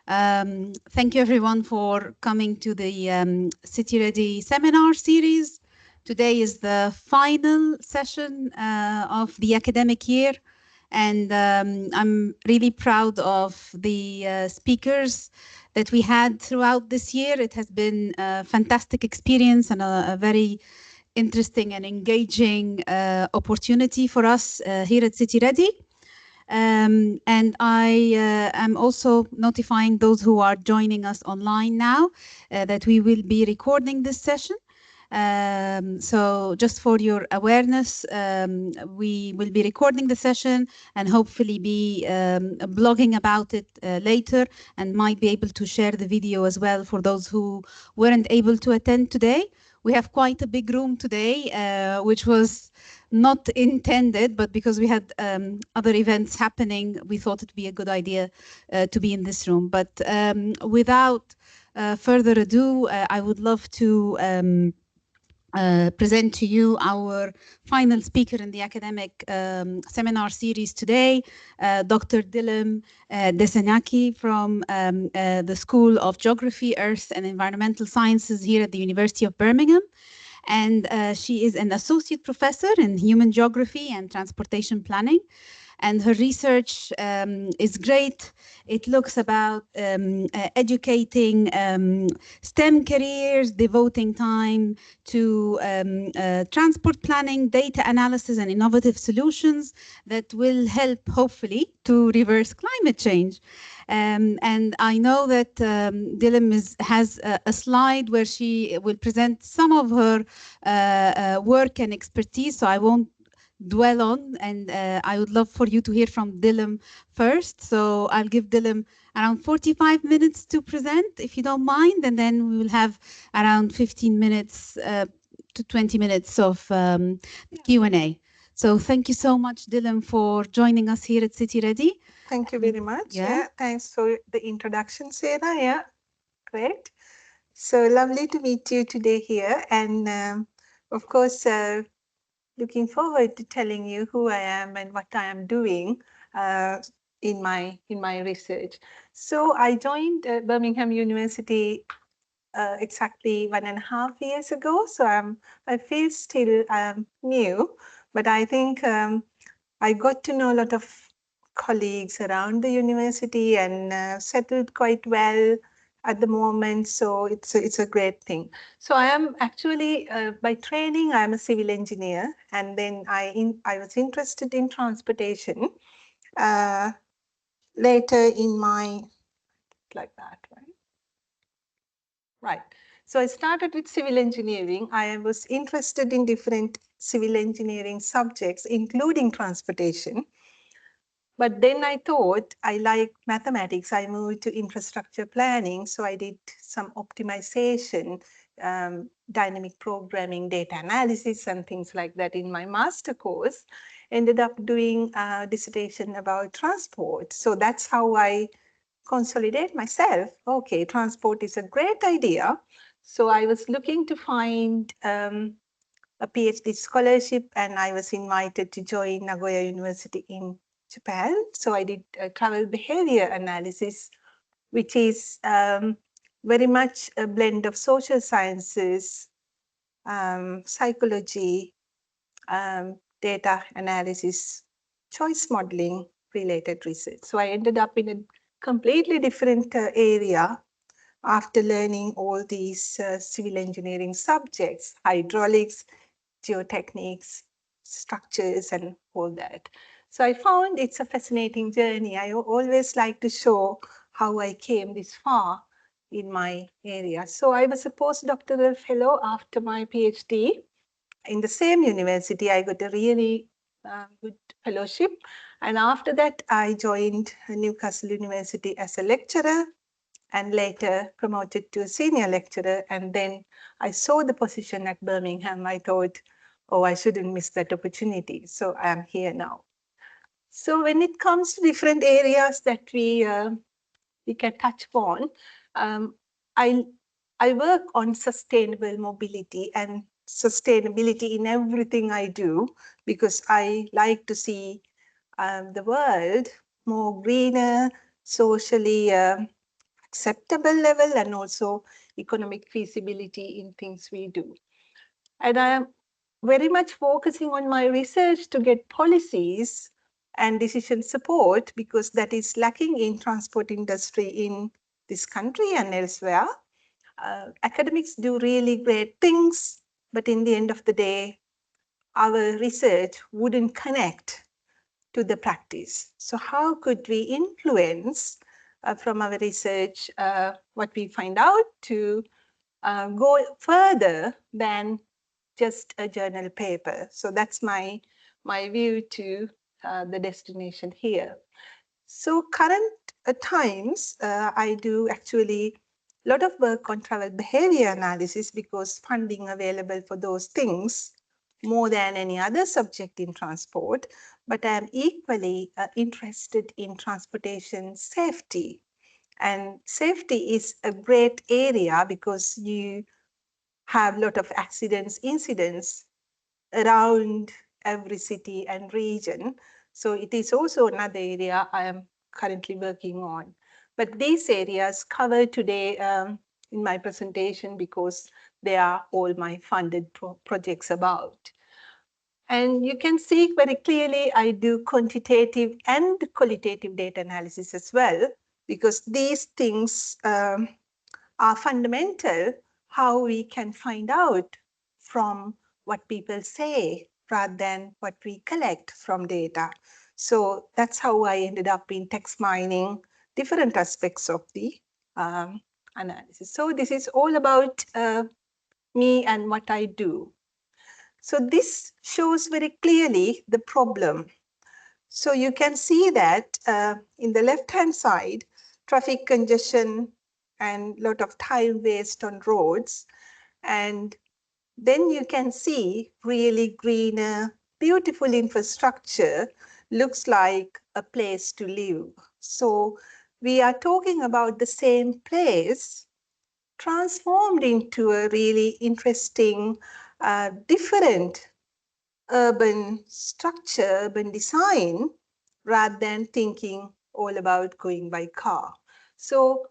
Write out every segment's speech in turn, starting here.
Thank you everyone for coming to the City-REDI seminar series. Today is the final session of the academic year, and I'm really proud of the speakers that we had throughout this year. It has been a fantastic experience and a very interesting and engaging opportunity for us here at City-REDI. And I am also notifying those who are joining us online now that we will be recording this session. So just for your awareness, we will be recording the session and hopefully be blogging about it later, and might be able to share the video as well for those who weren't able to attend today. We have quite a big room today, which was not intended, but because we had other events happening, we thought it'd be a good idea to be in this room. But without further ado, I would love to present to you our final speaker in the academic seminar series today, Dr. Dilum Dissanayake from the School of Geography, Earth and Environmental Sciences here at the University of Birmingham. And she is an associate professor in human geography and transportation planning. And her research is great. It looks about educating STEM careers, devoting time to transport planning, data analysis, and innovative solutions that will help, hopefully, to reverse climate change. And I know that Dilum has a slide where she will present some of her work and expertise, so I won't dwell on, and I would love for you to hear from Dilum first. So I'll give Dilum around 45 minutes to present, if you don't mind, and then we will have around 15 minutes to 20 minutes of Q&A. So thank you so much, Dilum, for joining us here at City-REDI. Thank you very much. Yeah, thanks for the introduction, Sarah. Yeah, great. So lovely to meet you today here, and of course, looking forward to telling you who I am and what I am doing in my research. So I joined Birmingham University exactly 1.5 years ago. So I feel still new, but I think I got to know a lot of colleagues around the university and settled quite well at the moment. So it's a great thing. So I am actually by training I'm a civil engineer, and then I was interested in transportation later in my like that, right? Right. So I started with civil engineering. I was interested in different civil engineering subjects, including transportation. But then I thought I liked mathematics. I moved to infrastructure planning. So I did some optimization, dynamic programming, data analysis, and things like that in my master course. Ended up doing a dissertation about transport. So that's how I consolidate myself. Okay, transport is a great idea. So I was looking to find a PhD scholarship, and I was invited to join Nagoya University in Japan. So I did travel behavior analysis, which is very much a blend of social sciences, psychology, data analysis, choice modeling related research. So I ended up in a completely different area after learning all these civil engineering subjects, hydraulics, geotechniques, structures, and all that. So I found it's a fascinating journey. I always like to show how I came this far in my area. So I was a postdoctoral fellow after my PhD. In the same university, I got a really good fellowship. And after that, I joined Newcastle University as a lecturer and later promoted to a senior lecturer. And then I saw the position at Birmingham. I thought, oh, I shouldn't miss that opportunity. So I'm here now. So when it comes to different areas that we can touch upon, I work on sustainable mobility and sustainability in everything I do, because I like to see the world more greener, socially acceptable level and also economic feasibility in things we do. And I am very much focusing on my research to get policies and decision support because that is lacking in transport industry in this country and elsewhere. Academics do really great things, but in the end of the day, our research wouldn't connect to the practice. So how could we influence from our research what we find out to go further than just a journal paper? So that's my view to the destination here. So current times, I do actually a lot of work on travel behavior analysis because funding available for those things more than any other subject in transport, but I am equally interested in transportation safety. And safety is a great area because you have a lot of accidents, incidents around every city and region. So it is also another area I am currently working on. But these areas covered today in my presentation because they are all my funded projects about. And you can see very clearly I do quantitative and qualitative data analysis as well, because these things are fundamental how we can find out from what people say rather than what we collect from data. So that's how I ended up in text mining different aspects of the analysis. So this is all about me and what I do. So this shows very clearly the problem. So you can see that in the left-hand side, traffic congestion and a lot of time waste on roads. And then you can see really greener, beautiful infrastructure looks like a place to live. So we are talking about the same place transformed into a really interesting, different urban structure, urban design, rather than thinking all about going by car. So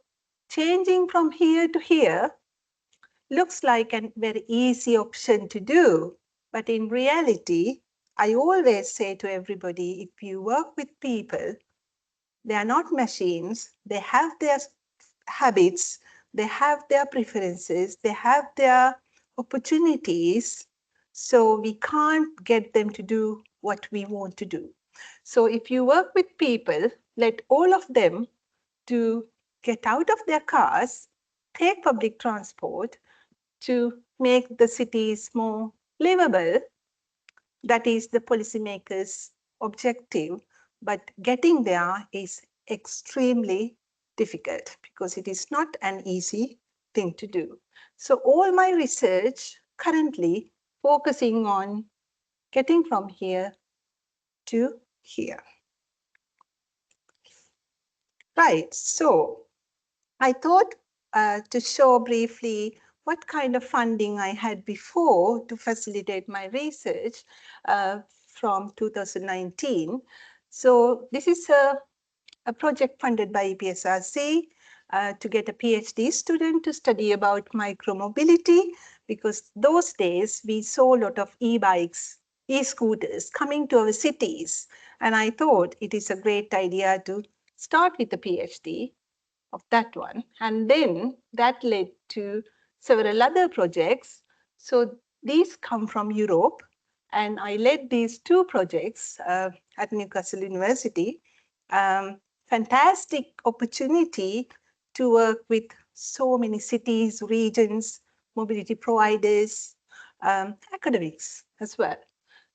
changing from here to here looks like a very easy option to do. But in reality, I always say to everybody, if you work with people, they are not machines, they have their habits, they have their preferences, they have their opportunities. So we can't get them to do what we want to do. So if you work with people, let all of them to get out of their cars, take public transport to make the cities more livable. That is the policymakers' objective. But getting there is extremely difficult because it is not an easy thing to do. So all my research currently focusing on getting from here to here. Right, so I thought to show briefly what kind of funding I had before to facilitate my research from 2019. So this is a project funded by EPSRC to get a PhD student to study about micromobility, because those days we saw a lot of e-bikes, e-scooters coming to our cities. And I thought it is a great idea to start with a PhD of that one. And then that led to several other projects. So these come from Europe. And I led these two projects at Newcastle University. Fantastic opportunity to work with so many cities, regions, mobility providers, academics as well.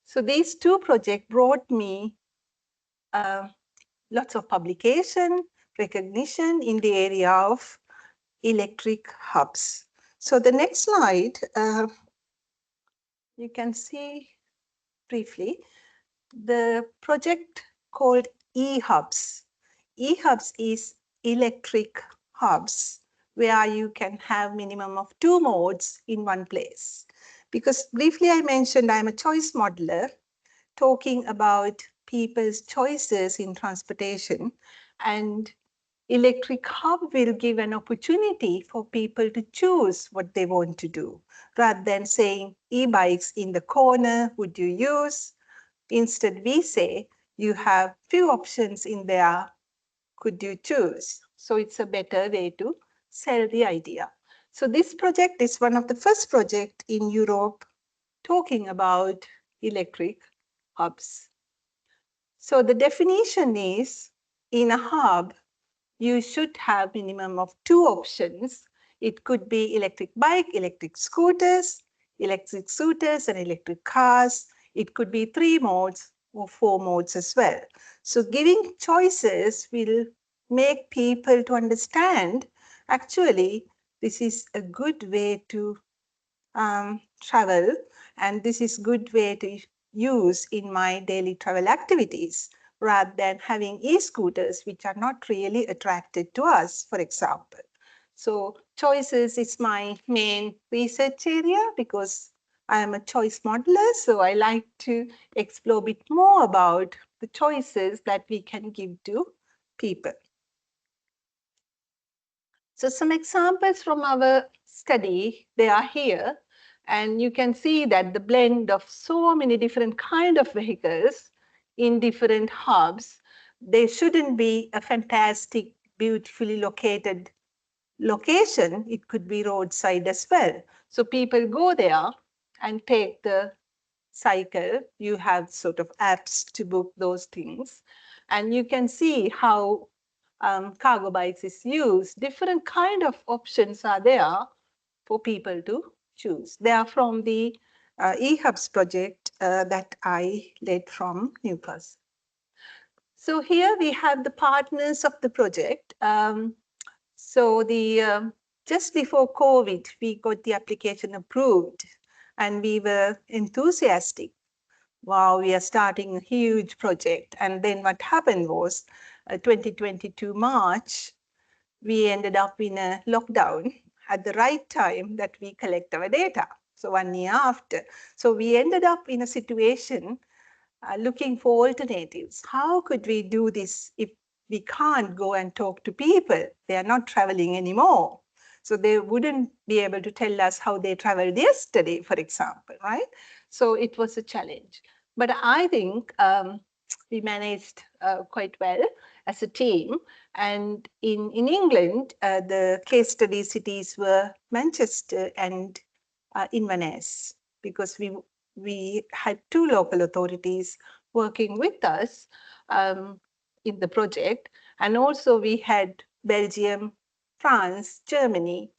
So these two projects brought me lots of publication, recognition in the area of electric hubs. So the next slide, you can see briefly the project called eHUBs. eHUBs is electric hubs where you can have minimum of 2 modes in one place. Because briefly I mentioned I'm a choice modeler talking about people's choices in transportation, and electric hub will give an opportunity for people to choose what they want to do. Rather than saying e-bikes in the corner, would you use? Instead, we say you have few options in there, could you choose? So it's a better way to sell the idea. So this project is one of the first projects in Europe talking about electric hubs. So the definition is, in a hub, you should have minimum of 2 options. It could be electric bike, electric scooters, and electric cars. It could be 3 modes or 4 modes as well. So giving choices will make people to understand, actually, this is a good way to travel, and this is good way to use in my daily travel activities, rather than having e-scooters which are not really attracted to us, for example. So choices is my main research area because I am a choice modeler, so I like to explore a bit more about the choices that we can give to people. So some examples from our study, they are here. And you can see that the blend of so many different kind of vehicles in different hubs, they shouldn't be a fantastic, beautifully located location. It could be roadside as well. So people go there and take the cycle. You have sort of apps to book those things. And you can see how cargo bikes is used. Different kind of options are there for people to choose. They are from the eHUBs project that I led from Newcastle. So here we have the partners of the project. So the just before COVID, we got the application approved, and we were enthusiastic. Wow, we are starting a huge project. And then what happened was 2022 March, we ended up in a lockdown at the right time that we collect our data. So 1 year after. So we ended up in a situation looking for alternatives. How could we do this if we can't go and talk to people? They are not traveling anymore. So they wouldn't be able to tell us how they traveled yesterday, for example, right? So it was a challenge. But I think we managed quite well as a team. And in England, the case study cities were Manchester and Inverness, because we had 2 local authorities working with us in the project. And also we had Belgium, France, Germany,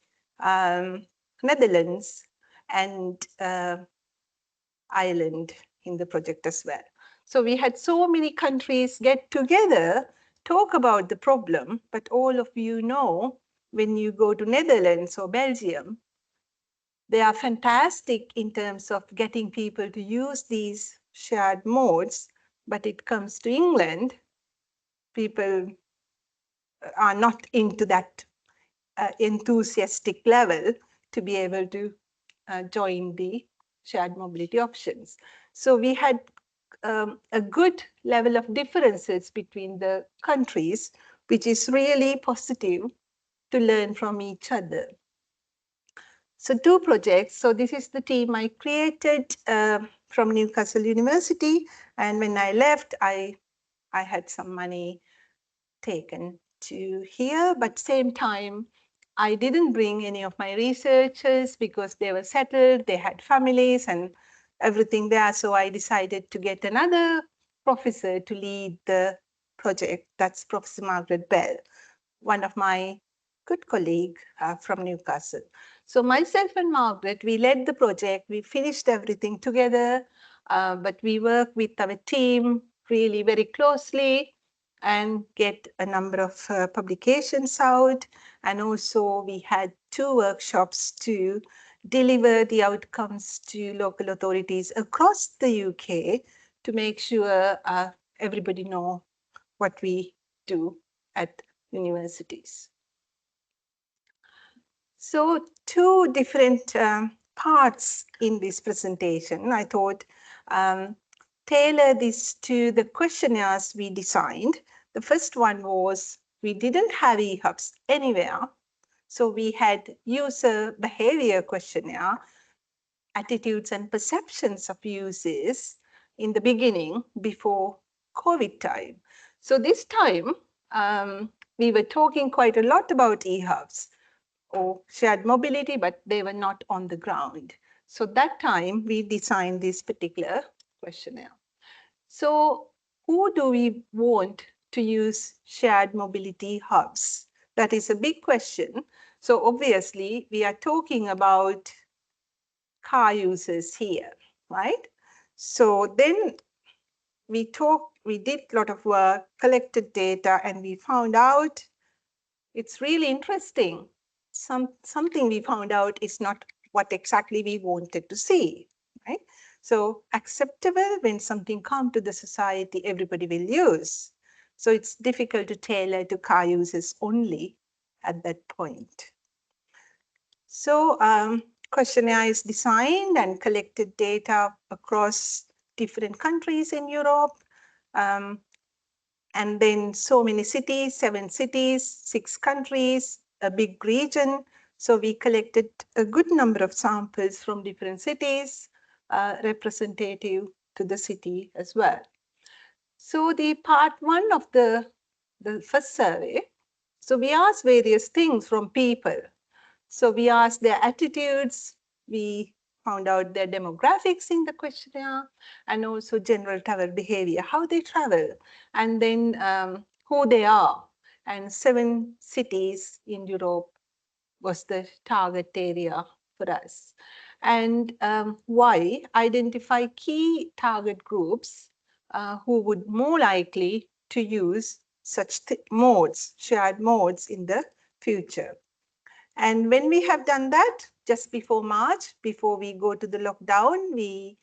Netherlands, and Ireland in the project as well. So we had so many countries get together, talk about the problem, but all of you know, when you go to Netherlands or Belgium, they are fantastic in terms of getting people to use these shared modes, but it comes to England, people are not into that enthusiastic level to be able to join the shared mobility options. So we had a good level of differences between the countries, which is really positive to learn from each other. So 2 projects. So this is the team I created from Newcastle University. And when I left, I had some money taken to here, but same time, I didn't bring any of my researchers because they were settled, they had families and everything there. So I decided to get another professor to lead the project. That's Professor Margaret Bell, one of my good colleague from Newcastle. So myself and Margaret, we led the project. We finished everything together, but we worked with our team really very closely and get a number of publications out. And also we had 2 workshops to deliver the outcomes to local authorities across the UK to make sure everybody know what we do at universities. So 2 different parts in this presentation. I thought tailor this to the questionnaires we designed. The first one was we didn't have eHUBs anywhere. So we had user behavior questionnaire, attitudes and perceptions of users in the beginning before COVID time. So this time, we were talking quite a lot about eHUBs or shared mobility, but they were not on the ground. So that time we designed this particular questionnaire. So who do we want to use shared mobility hubs? That is a big question. So obviously we are talking about car users here, right? So then we did a lot of work, collected data, and we found out it's really interesting. Something we found out is not what exactly we wanted to see, right? So acceptable when something comes to the society, everybody will use. So it's difficult to tailor to car users only at that point. So questionnaire is designed and collected data across different countries in Europe. And then so many cities, 7 cities, 6 countries, a big region. So we collected a good number of samples from different cities, representative to the city as well. So the part 1 of the first survey, so we asked various things from people. So we asked their attitudes, we found out their demographics in the questionnaire, and also general travel behavior, how they travel, and then who they are. And 7 cities in Europe was the target area for us. And why? Identify key target groups who would more likely to use such modes, shared modes in the future. And when we have done that, just before March, before we go to the lockdown, we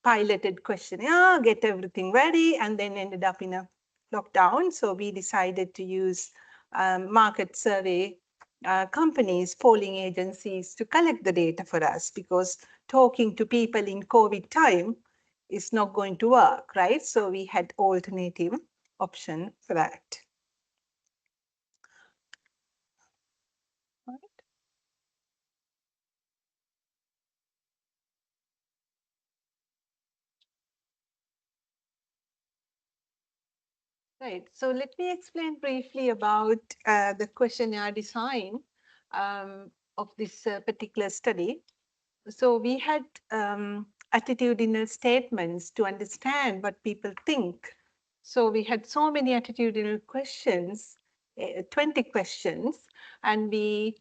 piloted questionnaire, get everything ready, and then ended up in a lockdown. So we decided to use market survey companies, polling agencies to collect the data for us, because talking to people in COVID time is not going to work, right? So we had alternative option for that. Right. So let me explain briefly about the questionnaire design of this particular study. So we had attitudinal statements to understand what people think. So we had so many attitudinal questions, 20 questions, and we,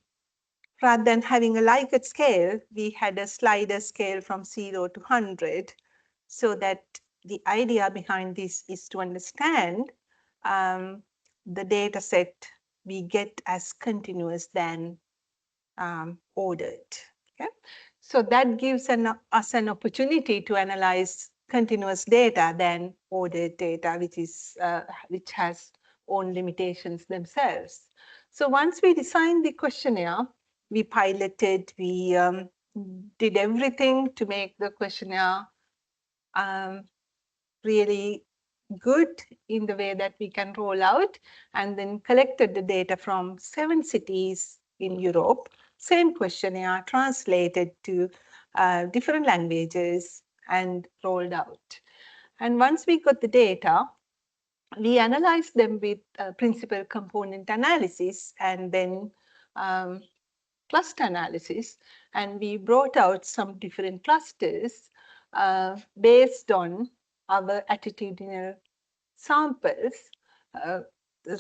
rather than having a Likert scale, we had a slider scale from 0 to 100, so that the idea behind this is to understand the data set we get as continuous than ordered. Okay? So that gives us an opportunity to analyze continuous data than ordered data, which has own limitations themselves. So once we designed the questionnaire, we piloted, we did everything to make the questionnaire really good in the way that we can roll out, and then collected the data from 7 cities in Europe, same questionnaire translated to different languages and rolled out. And once we got the data, we analyzed them with principal component analysis and then cluster analysis, and we brought out some different clusters based on our attitudinal samples,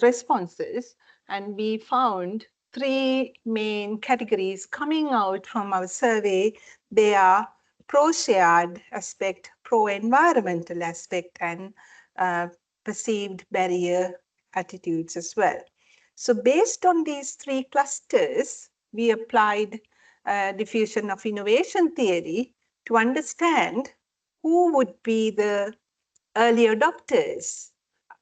responses, and we found 3 main categories coming out from our survey. They are pro-shared aspect, pro-environmental aspect, and perceived barrier attitudes as well. So based on these 3 clusters, we applied diffusion of innovation theory to understand who would be the early adopters,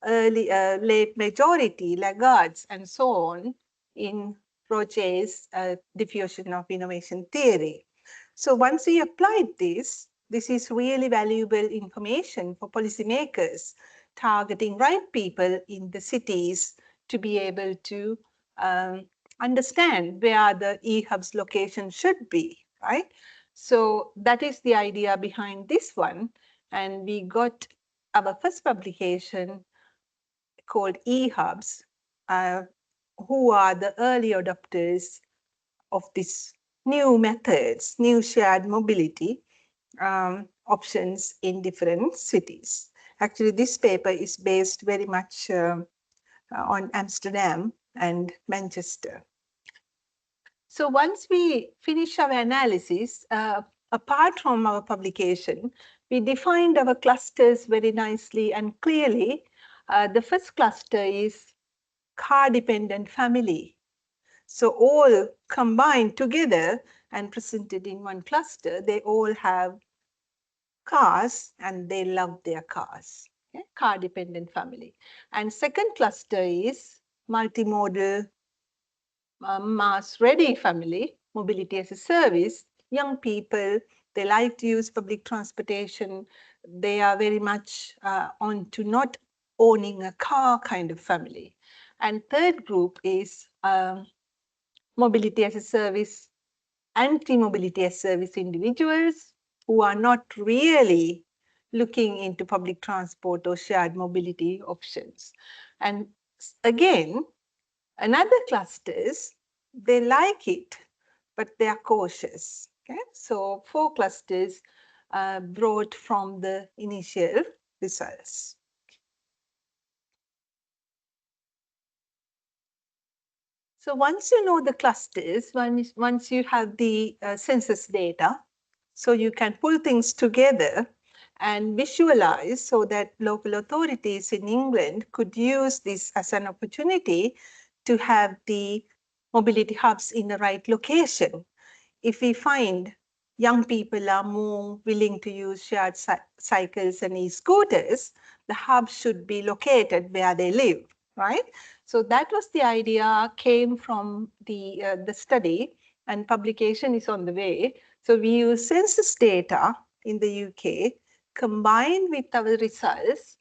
late majority, laggards, and so on in Roget's diffusion of innovation theory. So once we applied this is really valuable information for policymakers targeting right people in the cities to be able to understand where the eHUBs location should be, right? So that is the idea behind this one. And we got our first publication called eHUBs, who are the early adopters of these new methods, new shared mobility options in different cities. Actually, this paper is based very much on Amsterdam and Manchester. So once we finish our analysis, apart from our publication, we defined our clusters very nicely and clearly. The first cluster is car-dependent family. So all combined together and presented in one cluster, they all have cars and they love their cars. Okay? Car-dependent family. And second cluster is multimodal mass-ready family, mobility as a service. Young people, they like to use public transportation. They are very much on to not owning a car kind of family. And third group is mobility as a service, anti-mobility as service individuals who are not really looking into public transport or shared mobility options. And again, another clusters, they like it, but they are cautious. Okay? So 4 clusters brought from the initial results. So once you know the clusters, once you have the census data, so you can pull things together and visualize so that local authorities in England could use this as an opportunity to have the mobility hubs in the right location. If we find young people are more willing to use shared cycles and e-scooters, the hub should be located where they live, right? So that was the idea, came from the study, and publication is on the way. So we use census data in the UK combined with our results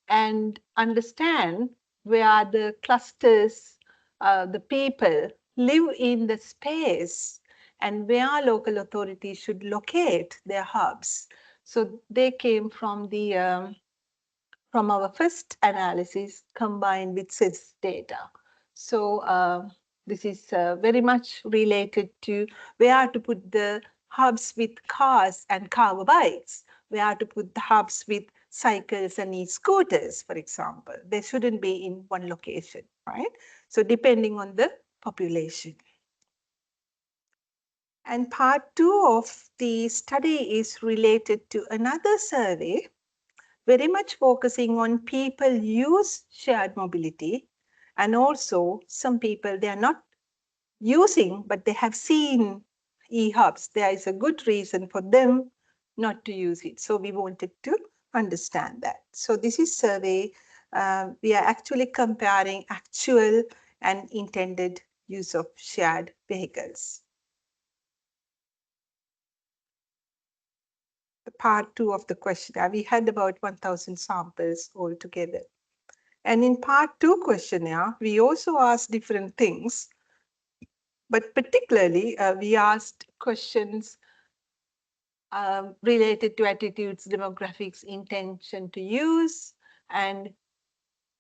and understand where the clusters, the people live in the space and where local authorities should locate their hubs. So they came from the from our first analysis combined with census data. So this is very much related to where to put the hubs with cars and cargo bikes, where to put the hubs with cycles and e-scooters, for example. They shouldn't be in one location, right? So depending on the population. And part 2 of the study is related to another survey, very much focusing on people use shared mobility, and also some people, they are not using, but they have seen eHUBs. There is a good reason for them not to use it. So we wanted to understand that. So this is survey. We are actually comparing actual and intended use of shared vehicles. The part 2 of the questionnaire, we had about 1,000 samples altogether. And in part 2 questionnaire, we also asked different things, but particularly we asked questions related to attitudes, demographics, intention to use, and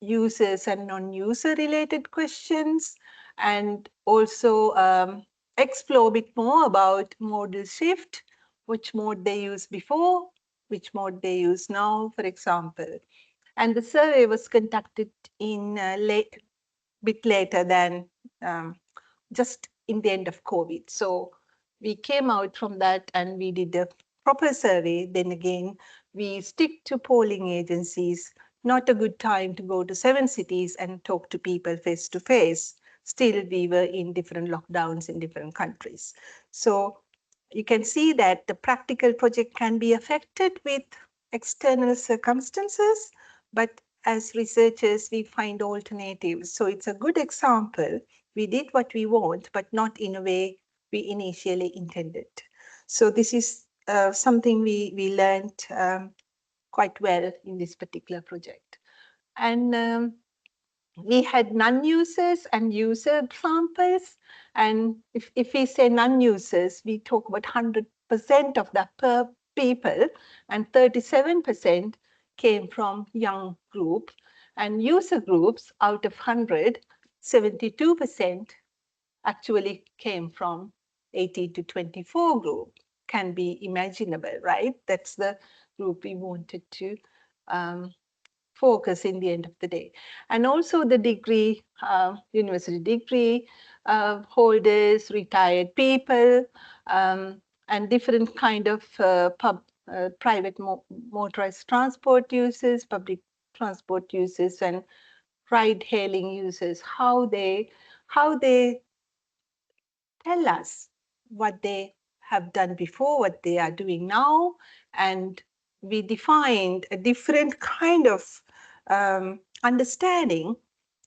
users and non-user related questions, and also explore a bit more about modal shift, which mode they used before, which mode they use now, for example. And the survey was conducted in bit later than just in the end of COVID. So we came out from that and we did a proper survey. Then again, we stick to polling agencies. Not a good time to go to 7 cities and talk to people face to face. Still, we were in different lockdowns in different countries. So you can see that the practical project can be affected with external circumstances, but as researchers, we find alternatives. So it's a good example. We did what we want, but not in a way we initially intended. So this is something we learned quite well in this particular project. And we had non-users and user samples. And if we say non-users, we talk about 100% of the per people, and 37% came from young group. And user groups, out of 100, 72% actually came from 18 to 24 group. Can be imaginable, right? That's the group we wanted to focus in the end of the day. And also the degree, university degree holders, retired people, and different kind of private motorized transport users, public transport users, and ride-hailing users, how they tell us what they have done before, what they are doing now, and we defined a different kind of understanding.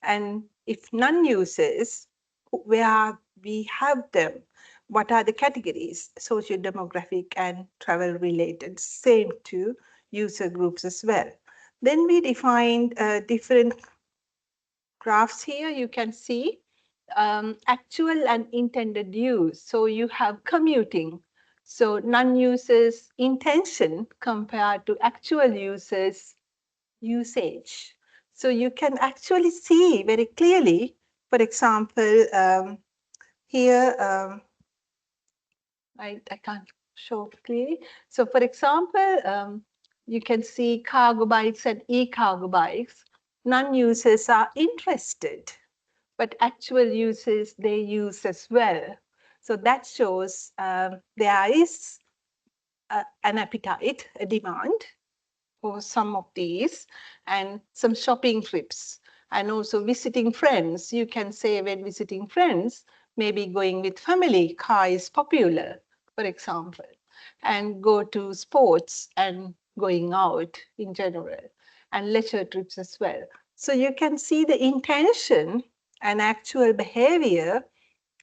And if non-users, where we have them, what are the categories, socio-demographic and travel related, same to user groups as well. Then we defined different graphs here. You can see actual and intended use. So you have commuting. So non-users intention compared to actual users usage. So you can actually see very clearly, for example, here, I can't show clearly. So for example, you can see cargo bikes and e-cargo bikes. Non-users are interested, but actual users, they use as well. So that shows there is an appetite, a demand for some of these, and some shopping trips, and also visiting friends. You can say when visiting friends, maybe going with family, car is popular, for example, and go to sports and going out in general, and leisure trips as well. So you can see the intention and actual behavior,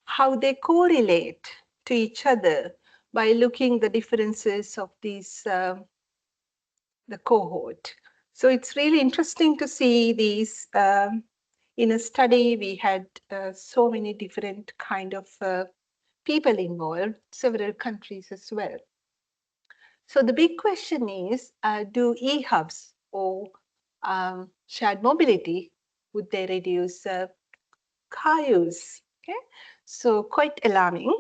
how they correlate to each other by looking the differences of these the cohort. So it's really interesting to see these. In a study, we had so many different kind of people involved, several countries as well. So the big question is, do eHUBs or shared mobility, would they reduce car use? Okay, so quite alarming.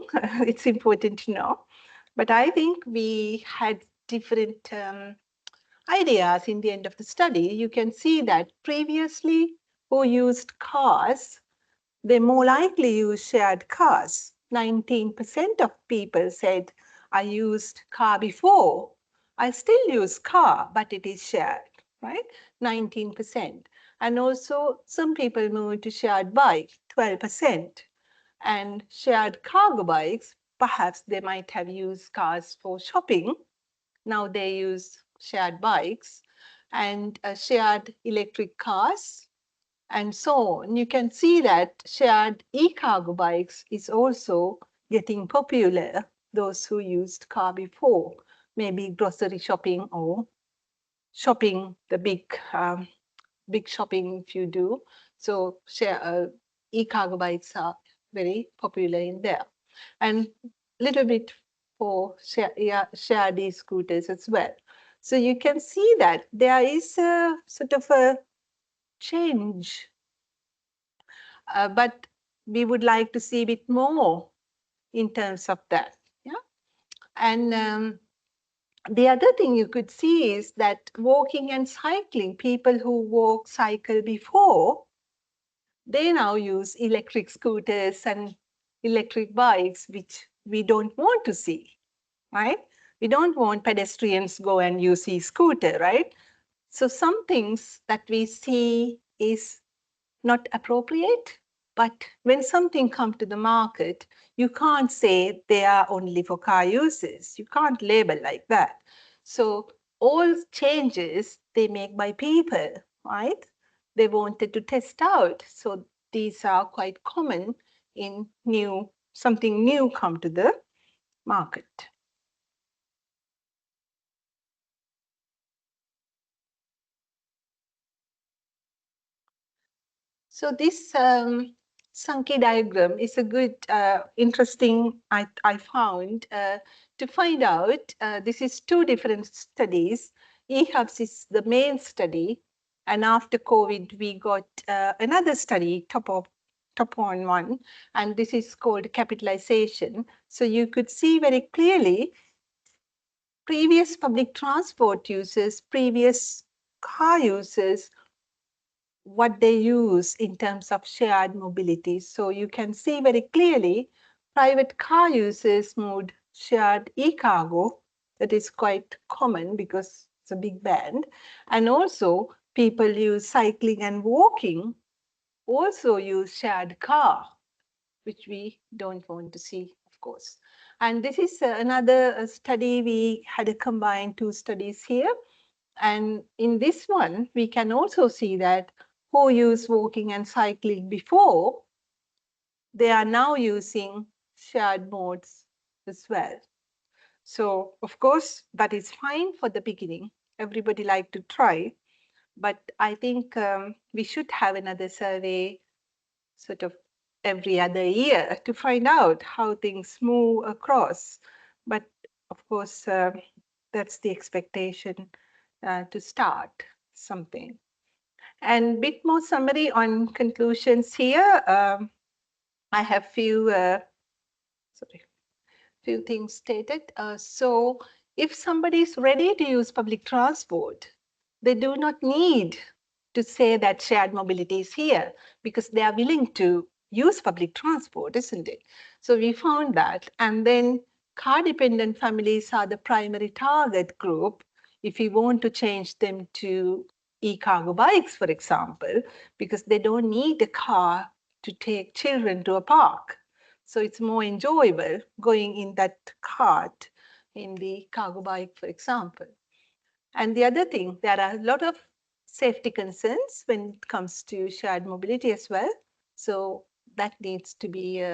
It's important to know. But I think we had different ideas in the end of the study. You can see that previously who used cars, they more likely use shared cars. 19% of people said, I used car before. I still use car, but it is shared, right? 19%. And also some people moved to shared bike, 12%. And shared cargo bikes, perhaps they might have used cars for shopping. Now they use shared bikes and shared electric cars and so on. You can see that shared e-cargo bikes is also getting popular, those who used car before, maybe grocery shopping or shopping, the big shopping if you do. So share e-cargo bikes are very popular in there. And little bit for shared e-scooters as well. So you can see that there is a sort of a change, but we would like to see a bit more in terms of that. Yeah. And the other thing you could see is that walking and cycling, people who walk, cycle before, they now use electric scooters and electric bikes, which we don't want to see, right? We don't want pedestrians go and use e-scooter, right? So some things that we see is not appropriate, but when something comes to the market, you can't say they are only for car users. You can't label like that. So all changes they make by people, right? They wanted to test out. So these are quite common in something new come to the market. So this Sankey diagram is a good, interesting, I found, to find out. This is two different studies. eHUBs is the main study, and after COVID, we got another study, top on one, and this is called capitalization. So you could see very clearly previous public transport users, previous car users, what they use in terms of shared mobility. So you can see very clearly private car users moved shared e-cargo. That is quite common because it's a big band. And also people use cycling and walking, also use shared car, which we don't want to see, of course. And this is another study. We had a combined two studies here. And in this one, we can also see that who used walking and cycling before, they are now using shared modes as well. So, of course, that is fine for the beginning. Everybody like to try. But I think we should have another survey sort of every other year to find out how things move across. But of course, that's the expectation to start something. And bit more summary on conclusions here. I have few things stated. So if somebody is ready to use public transport, they do not need to say that shared mobility is here because they are willing to use public transport, isn't it? So we found that. And then car dependent families are the primary target group if we want to change them to e-cargo bikes, for example, because they don't need a car to take children to a park. So it's more enjoyable going in that cart in the cargo bike, for example. And the other thing, there are a lot of safety concerns when it comes to shared mobility as well. So that needs to be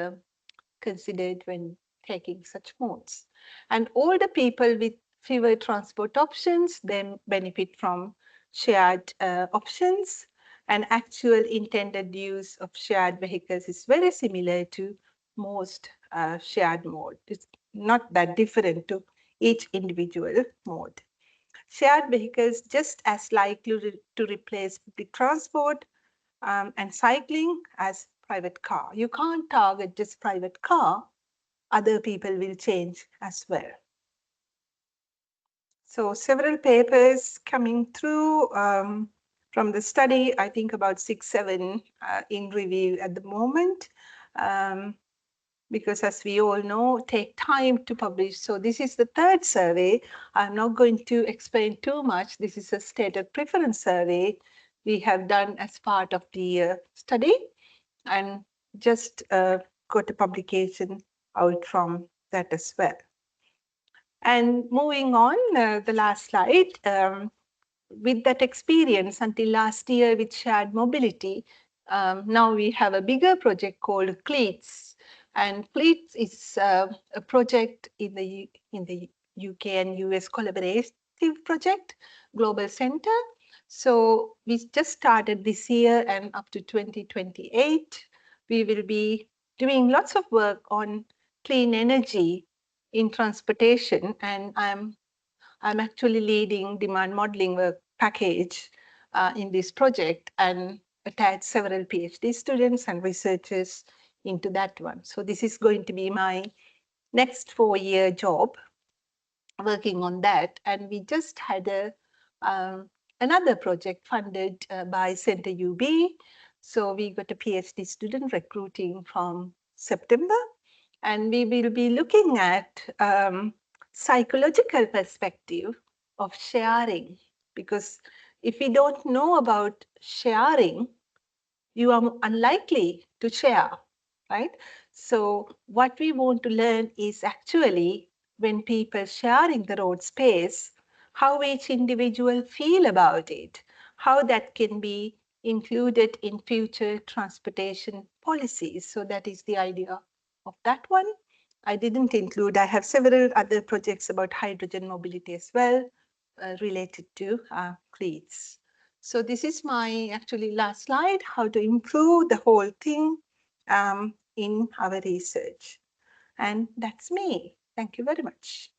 considered when taking such modes. And older people with fewer transport options then benefit from shared options. And actual intended use of shared vehicles is very similar to most shared mode. It's not that different to each individual mode. Shared vehicles just as likely to replace public transport and cycling as private car. You can't target just private car, other people will change as well. So several papers coming through from the study, I think about 6, 7 in review at the moment. Because as we all know, take time to publish. So this is the third survey. I'm not going to explain too much. This is a stated preference survey we have done as part of the study and just got a publication out from that as well. And moving on, the last slide, with that experience until last year with shared mobility, now we have a bigger project called CLEATS. And CLEATS is a project in the UK and US collaborative project, Global Center. So we just started this year and up to 2028, we will be doing lots of work on clean energy in transportation. And I'm actually leading demand modeling work package in this project and attach several PhD students and researchers into that one. So this is going to be my next 4-year job working on that. And we just had another project funded by Center UB. So we got a PhD student recruiting from September. And we will be looking at psychological perspective of sharing, because if we don't know about sharing, you are unlikely to share, right? So what we want to learn is actually when people sharing the road space, how each individual feel about it, how that can be included in future transportation policies. So that is the idea of that one. I didn't include, I have several other projects about hydrogen mobility as well, related to CLEATS. So this is my actually last slide, how to improve the whole thing in our research. And that's me. Thank you very much.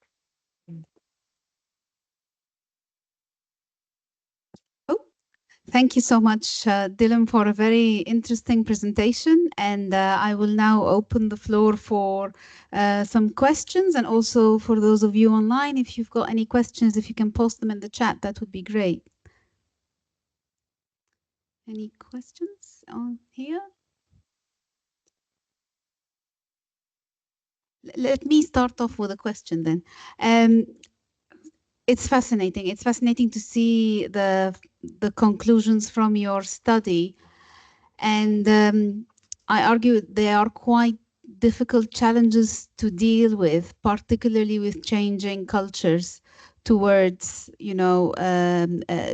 Oh, thank you so much, Dilum, for a very interesting presentation. And I will now open the floor for some questions. And also for those of you online, if you've got any questions, if you can post them in the chat, that would be great. Any questions on here? Let me start off with a question then. It's fascinating. It's fascinating to see the conclusions from your study. And I argue they are quite difficult challenges to deal with, particularly with changing cultures towards,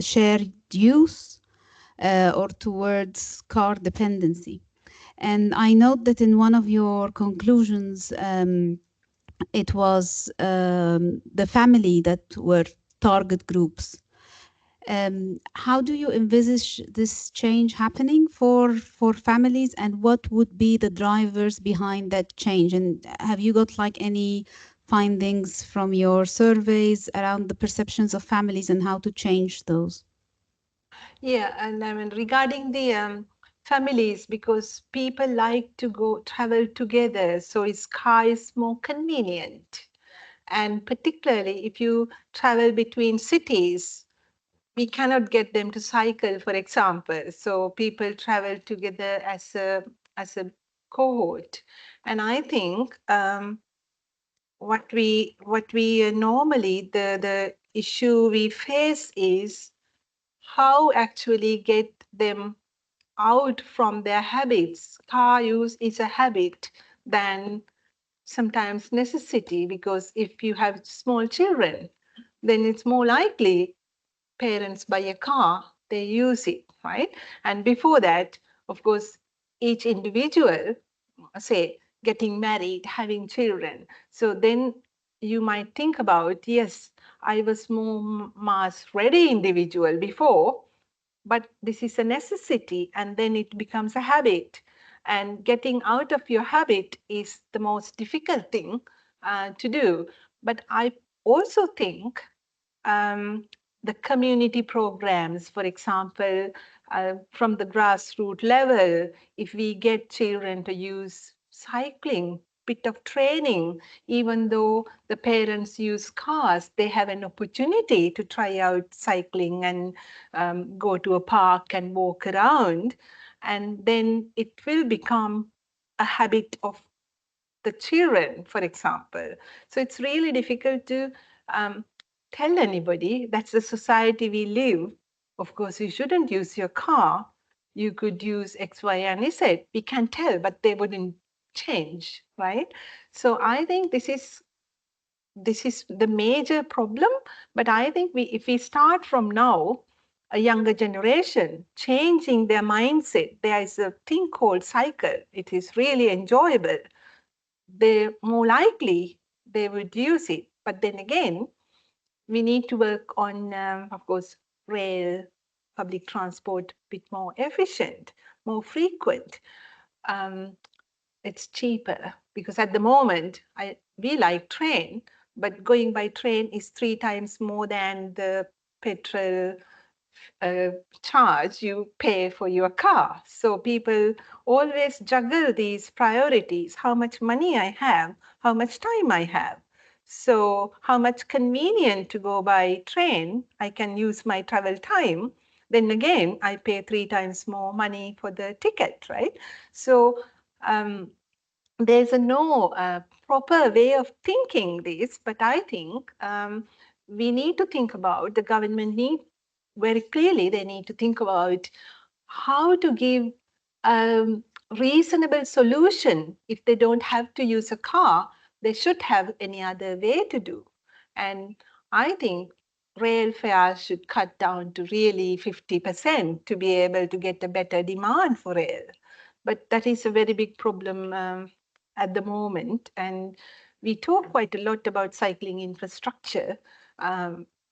shared use or towards car dependency. And I note that in one of your conclusions, it was the family that were target groups. How do you envisage this change happening for families, and what would be the drivers behind that change? And have you got like any findings from your surveys around the perceptions of families and how to change those? Yeah, and I mean regarding the families, because people like to go travel together, so its car is more convenient. And particularly if you travel between cities, we cannot get them to cycle, for example. So people travel together as a cohort. And I think what we normally the issue we face is how actually get them out from their habits. Car use is a habit than sometimes necessity, because if you have small children, then it's more likely parents buy a car, they use it, right? And before that, of course, each individual, say, getting married, having children. So then you might think about, yes, I was more mass ready individual before, but this is a necessity, and then it becomes a habit. And getting out of your habit is the most difficult thing to do. But I also think um, the community programs, for example, from the grassroots level, if we get children to use cycling, bit of training, even though the parents use cars, they have an opportunity to try out cycling and go to a park and walk around. And then it will become a habit of the children, for example. So it's really difficult to um, tell anybody. That's the society we live. Of course, you shouldn't use your car. You could use X, Y, and Z. We can tell, but they wouldn't change, right? So I think this is the major problem. But I think if we start from now, a younger generation changing their mindset, there is a thing called cycle. It is really enjoyable. They're more likely they would use it. But then again, we need to work on, of course, rail, public transport, a bit more efficient, more frequent. Um, it's cheaper, because at the moment we like train, but going by train is 3 times more than the petrol uh, charge you pay for your car. So people always juggle these priorities: how much money I have, how much time I have. So how much convenient to go by train, I can use my travel time. Then again, I pay 3 times more money for the ticket, right? So um, there's a no proper way of thinking this, but I think we need to think about, the government need very clearly, they need to think about how to give a reasonable solution. If they don't have to use a car, they should have any other way to do. And I think rail fares should cut down to really 50% to be able to get a better demand for rail. But that is a very big problem at the moment. And we talk quite a lot about cycling infrastructure.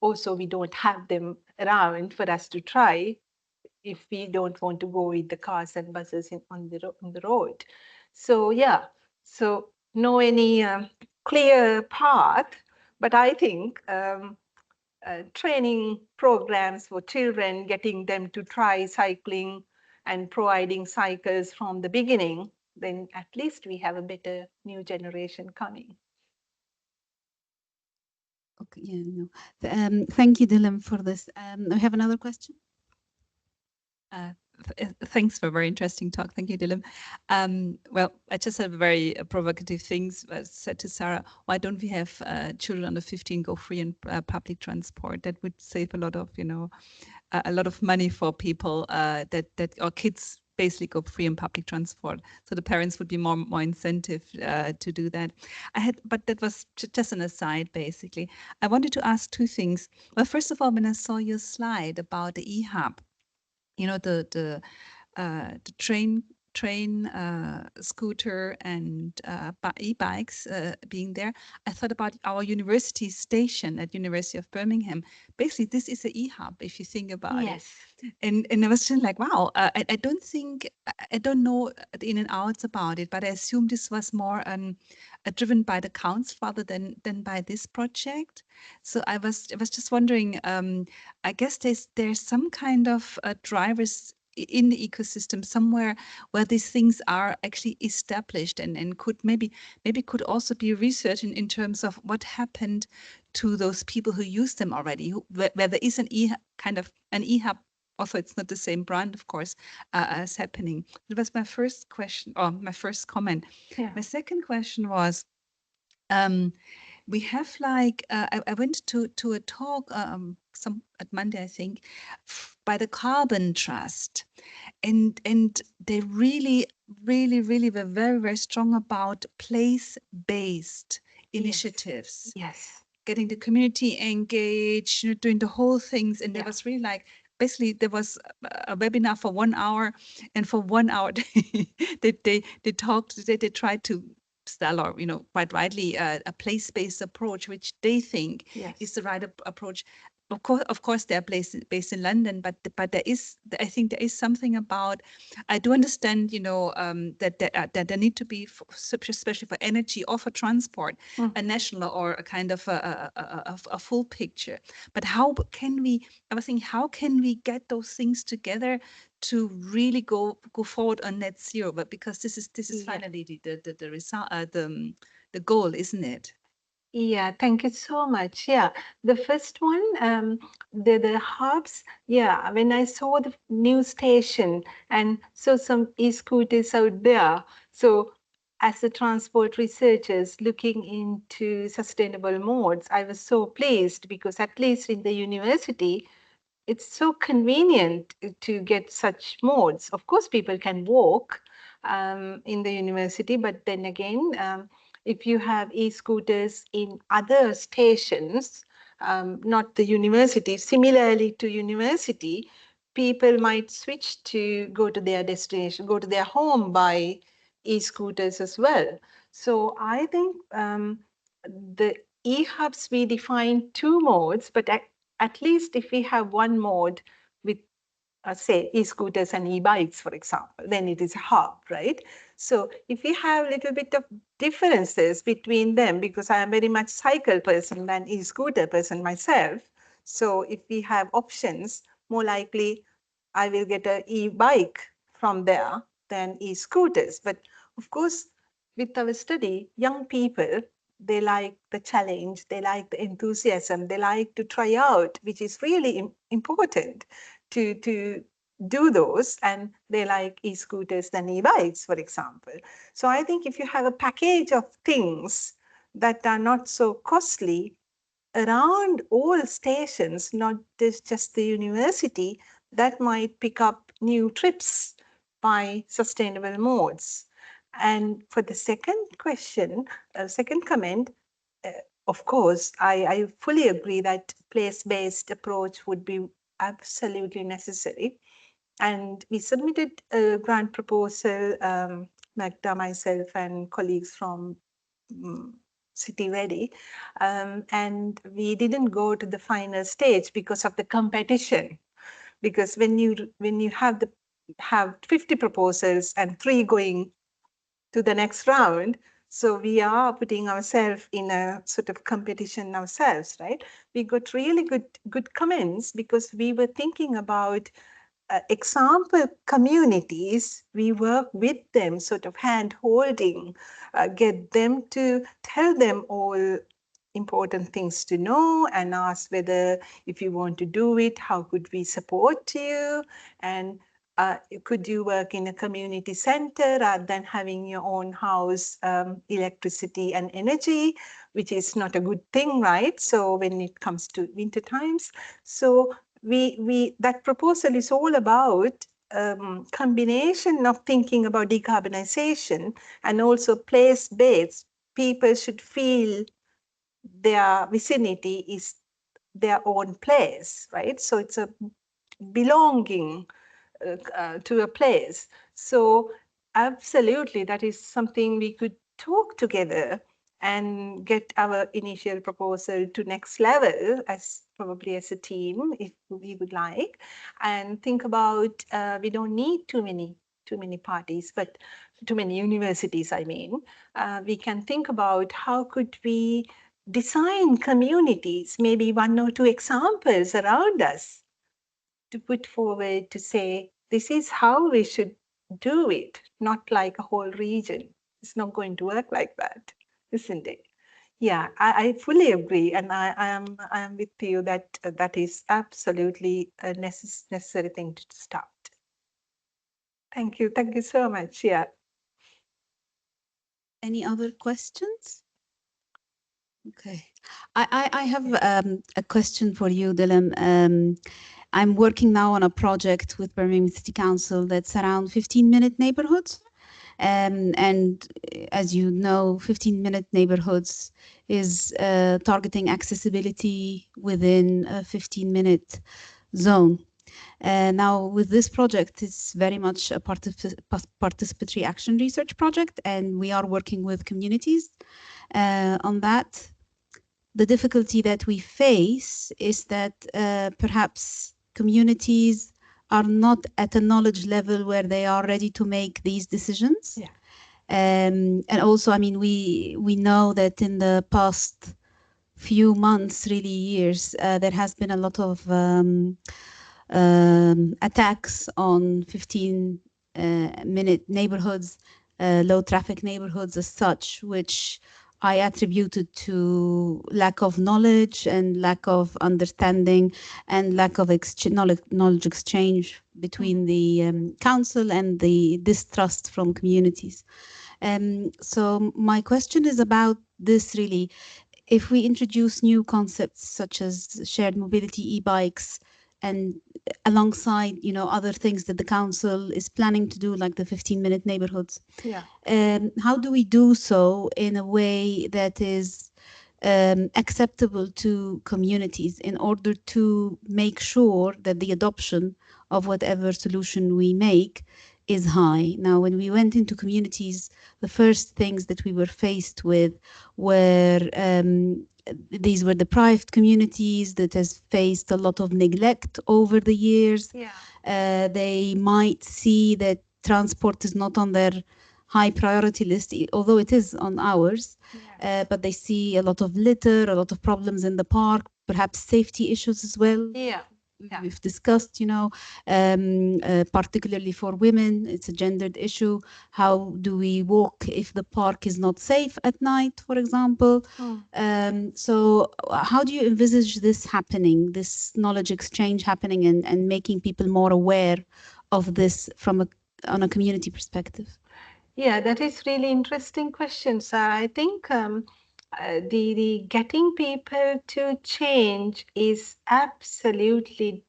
Also, we don't have them around for us to try. if we don't want to go with the cars and buses on the road. So yeah, so no any clear path, but I think training programs for children, getting them to try cycling and providing cycles from the beginning, then at least we have a better new generation coming. Okay, yeah, no. Thank you, Dilum, for this. We have another question. Thanks for a very interesting talk. Thank you, Dilum. Well, I just have very provocative things. I said to Sarah, why don't we have children under 15 go free in public transport? That would save a lot of, a lot of money for people that or kids basically go free in public transport. So the parents would be more incentive to do that. But that was just an aside, basically. I wanted to ask two things. Well, first of all, when I saw your slide about the eHUB, the train, scooter, and e-bikes being there, I thought about our university station at University of Birmingham. Basically, this is an eHUB, if you think about it. And I was just like, wow, I don't think, I don't know the in and outs about it, but I assume this was more driven by the council rather than by this project. So I was just wondering, I guess there's some kind of drivers in the ecosystem somewhere where these things are actually established and could maybe could also be researched in terms of what happened to those people who use them already, where there is an eHUB. Also, it's not the same brand, of course, as happening. That was my first question, or my first comment. Yeah. My second question was, we have like I went to a talk some at Monday, I think, by the Carbon Trust, and they really were very strong about place-based initiatives. Yes. Getting the community engaged, doing the whole things, and there was really like, basically there was a webinar for 1 hour, and for 1 hour they talked, they tried to sell, or quite rightly, a place-based approach, which they think is the right approach. Of course, they're based in London, but there is, I think there is something about. I do understand, that there need to be, especially for energy or for transport, a national or a kind of a full picture. But how can we? I was thinking, how can we get those things together to really go forward on net zero? But because this is finally the result, the goal, isn't it? Yeah, thank you so much. Yeah, the first one, the hubs. Yeah, when I saw the new station and saw some e-scooters out there, so as a transport researchers looking into sustainable modes, I was so pleased because at least in the university, it's so convenient to get such modes. Of course, people can walk in the university, but then again, if you have e-scooters in other stations, not the university, similarly to university, people might switch to go to their destination, go to their home by e-scooters as well. So I think the eHUBs, we define two modes, but at least if we have one mode with, say, e-scooters and e-bikes, for example, then it is a hub, right? So if we have a little bit of differences between them, because I am very much cycle person than e-scooter person myself, so if we have options, more likely I will get an e-bike from there than e-scooters. But of course, with our study, young people, they like the challenge, they like the enthusiasm, they like to try out, which is really important to do those, and they like e-scooters than e-bikes, for example. So I think if you have a package of things that are not so costly around all stations, not just the university, that might pick up new trips by sustainable modes. And for the second question, second comment, of course, I fully agree that place-based approach would be absolutely necessary. And we submitted a grant proposal, Magda, myself, and colleagues from City-REDI, and we didn't go to the final stage because of the competition because when you have 50 proposals and 3 going to the next round, so we are putting ourselves in a sort of competition ourselves, right? We got really good comments because we were thinking about example communities. We work with them, sort of hand holding, get them to tell them all important things to know and ask whether if you want to do it, how could we support you? And could you work in a community center rather than having your own house electricity and energy, which is not a good thing, right? So when it comes to winter times, so we that proposal is all about combination of thinking about decarbonization and also place-based. People should feel their vicinity is their own place, right? So it's a belonging to a place. So absolutely, that is something we could talk together and get our initial proposal to next level as probably as a team, if we would like, and think about we don't need too many parties, but too many universities, I mean. We can think about how could we design communities, maybe 1 or 2 examples around us to put forward to say, this is how we should do it, not like a whole region. It's not going to work like that, isn't it? Yeah, I fully agree. And I am with you that that is absolutely a necessary thing to start. Thank you. Thank you so much. Yeah. Any other questions? Okay. I have a question for you, Dilum. I'm working now on a project with Birmingham City Council that's around 15-minute neighborhoods. And as you know, 15-minute neighborhoods is targeting accessibility within a 15-minute zone. Now, with this project, it's very much a participatory action research project, and we are working with communities on that. The difficulty that we face is that perhaps communities are not at a knowledge level where they are ready to make these decisions. Yeah. And also, I mean, we know that in the past few months, really years, there has been a lot of attacks on 15-minute neighborhoods, low traffic neighborhoods as such, which I attributed to lack of knowledge and lack of understanding and lack of knowledge exchange between the council and the distrust from communities. So my question is about this really. If we introduce new concepts such as shared mobility, e-bikes, and alongside, you know, other things that the council is planning to do, like the 15-minute neighborhoods, Yeah. how do we do so in a way that is acceptable to communities in order to make sure that the adoption of whatever solution we make is high? Now, when we went into communities, the first things that we were faced with were these were deprived communities that has faced a lot of neglect over the years. Yeah. They might see that transport is not on their high priority list, although it is on ours. Yeah. But they see a lot of litter, a lot of problems in the park, perhaps safety issues as well. Yeah. Yeah. We've discussed, you know, particularly for women, it's a gendered issue. How do we walk if the park is not safe at night, for example? So how do you envisage this happening, this knowledge exchange happening and making people more aware of this from on a community perspective? Yeah, that is really interesting question. So I think the getting people to change is absolutely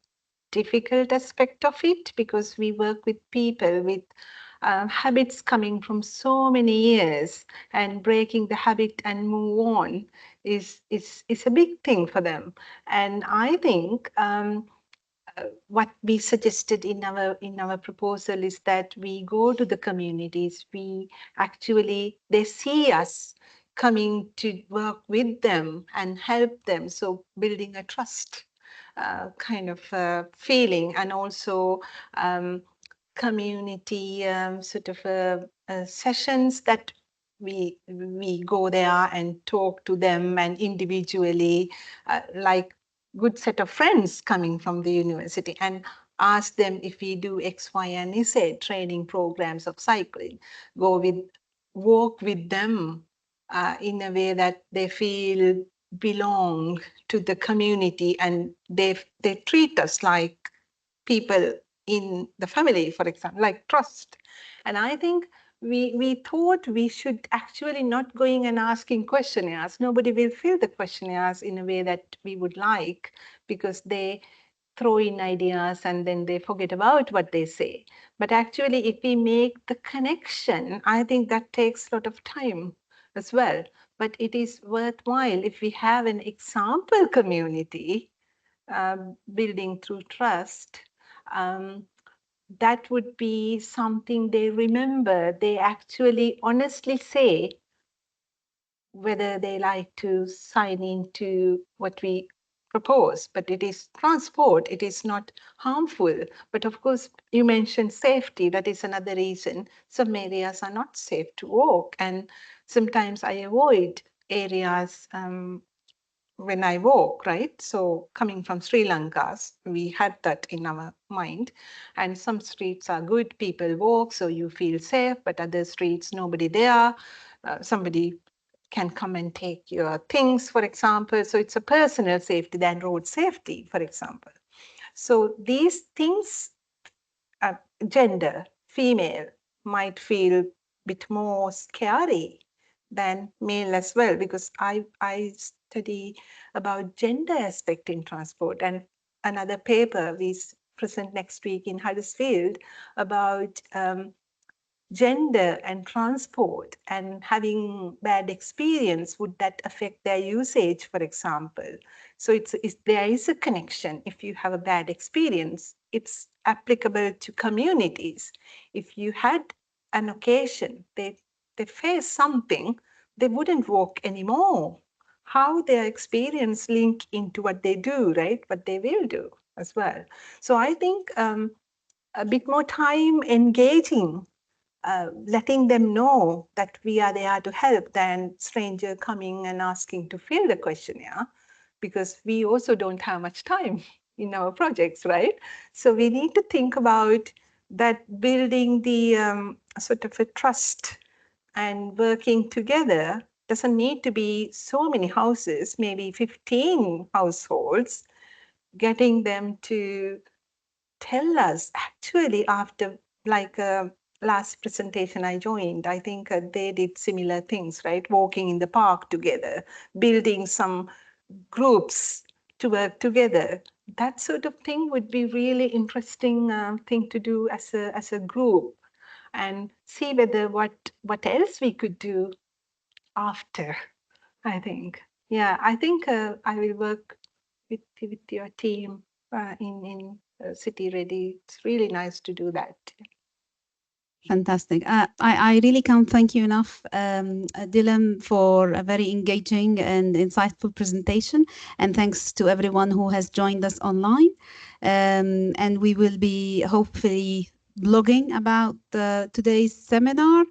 difficult aspect of it, because we work with people with habits coming from so many years, and breaking the habit and move on is a big thing for them. And I think what we suggested in our proposal is that we go to the communities. We actually, they see us coming to work with them and help them. So building a trust kind of feeling, and also community sort of sessions that we go there and talk to them, and individually, like good set of friends coming from the university, and ask them if we do X, Y, and Z training programs of cycling, walk with them in a way that they feel belong to the community, and they treat us like people in the family, for example, like trust. And I think we thought we should actually not going and asking questionnaires. Nobody will fill the questionnaires in a way that we would like, because they throw in ideas and then they forget about what they say. But actually, if we make the connection, I think that takes a lot of time as well. But it is worthwhile if we have an example community building through trust. That would be something they remember. They actually honestly say whether they like to sign into what we propose. But it is transport, it is not harmful. But of course, you mentioned safety. That is another reason some areas are not safe to walk. And sometimes I avoid areas when I walk, right? So coming from Sri Lanka, we had that in our mind. And some streets are good, people walk, so you feel safe, but other streets, nobody there. Somebody can come and take your things, for example. So it's a personal safety than road safety, for example. So these things, gender, female, might feel a bit more scary than male as well, because I study about gender aspect in transport, and another paper we present next week in Huddersfield about gender and transport and having bad experience, would that affect their usage, for example? So there is a connection. If you have a bad experience, it's applicable to communities. If you had an occasion, they face something, they wouldn't walk anymore. How their experience link into what they do, right? What they will do as well. So I think a bit more time engaging, letting them know that we are there to help than stranger coming and asking to fill the questionnaire, because we also don't have much time in our projects, right? So we need to think about that, building the sort of a trust and working together. Doesn't need to be so many houses, maybe 15 households, getting them to tell us actually after, like last presentation I joined, I think they did similar things, right? Walking in the park together, building some groups to work together. That sort of thing would be really interesting thing to do as a group, and see whether what else we could do after, I think. Yeah, I think I will work with your team in City-REDI. It's really nice to do that. Fantastic. I really can't thank you enough, Dilum, for a very engaging and insightful presentation. And thanks to everyone who has joined us online. And we will be hopefully blogging about today's seminar.